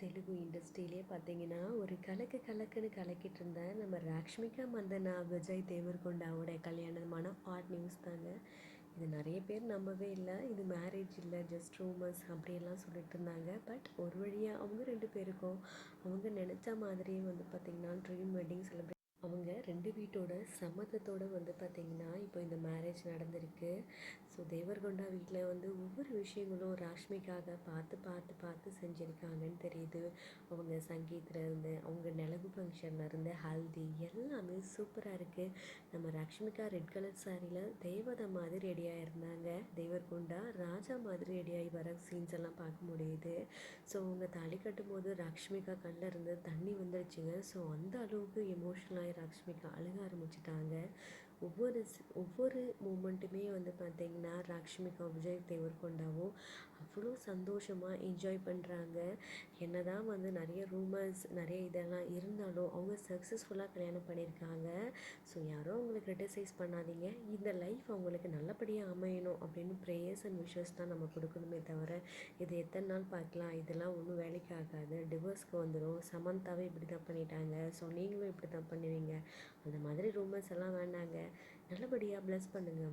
தெலுங்கு இண்டஸ்ட்ரியிலே பார்த்தீங்கன்னா, ஒரு கலக்கு கலக்குன்னு கலக்கிட்டு இருந்த நம்ம ராஷ்மிகா மந்தனா, விஜய் தேவரகொண்டாவோட கல்யாணமான ஹாட் நியூஸ் தாங்க. இது நிறைய பேர் நம்பவே இல்ல. இது மேரேஜ் இல்ல, ஜஸ்ட் ரூமர்ஸ் அப்படியெல்லாம் சொல்லிட்டு இருந்தாங்க. பட் ஒரு வழியா அவங்க 2 பேருக்கும் அவங்க நினைச்ச மாதிரியே வந்து பார்த்தீங்கன்னா, ட்ரீம் வெட்டிங் செலிப்ரேட் அவங்க 2 வீட்டோட சம்மதத்தோடு வந்து பார்த்திங்கன்னா இப்போ இந்த மேரேஜ் நடந்திருக்கு. ஸோ தேவர்கொண்டா வீட்டில் வந்து ஒவ்வொரு விஷயங்களும் ராஷ்மிக்காக பார்த்து பார்த்து பார்த்து செஞ்சுருக்காங்கன்னு தெரியுது. அவங்க சங்கீத்லேருந்து அவங்க நிலவு ஃபங்க்ஷன்லேருந்து ஹல்தி எல்லாமே சூப்பராக இருக்குது. நம்ம ராஷ்மிகா ரெட் கலர் சாரியில் தேவதை மாதிரி ரெடியாக இருந்தாங்க. தேவர்கொண்டா ராஜா மாதிரி ரெடியாகி வர சீன்ஸ் எல்லாம் பார்க்க முடியுது. ஸோ அவங்க தாலி கட்டும்போது ராஷ்மிகா கண்ணில் இருந்து தண்ணி வந்துடுச்சுங்க. ஸோ அந்த அளவுக்கு எமோஷ்னலாகி ராஷ்மிகா அழுக ஆரம்பிச்சிட்டாங்க. ஒவ்வொரு மூமெண்ட்டுமே வந்து பார்த்திங்கன்னா ராஷ்மிகா விஜய் தேவர்கொண்டாவும் அவ்வளோ சந்தோஷமாக என்ஜாய் பண்ணுறாங்க. என்ன தான் வந்து நிறைய ரூமர்ஸ் நிறைய இதெல்லாம் இருந்தாலும் அவங்க சக்ஸஸ்ஃபுல்லாக கல்யாணம் பண்ணியிருக்காங்க. ஸோ யாரும் அவங்களை கிரிட்டிசைஸ் பண்ணாதீங்க. இந்த லைஃப் அவங்களுக்கு நல்லபடியாக அமையணும் அப்படின்னு ப்ரேயர்ஸ் அண்ட் விஷஸ் தான் நம்ம கொடுக்கணுமே தவிர இது எத்தனை நாள் பார்க்கலாம், இதெல்லாம் ஒன்றும் வேலைக்கு ஆகாது, டிவோர்ஸ்க்கு வந்துடும், சமந்தாவே இப்படி தான் பண்ணிட்டாங்க, ஸோ நீங்களும் இப்படி தான் பண்ணுவீங்க, அந்த மாதிரி ரூமர்ஸ் எல்லாம் வேண்டாங்க. நல்லபடியாக ப்ளஸ் பண்ணுங்க.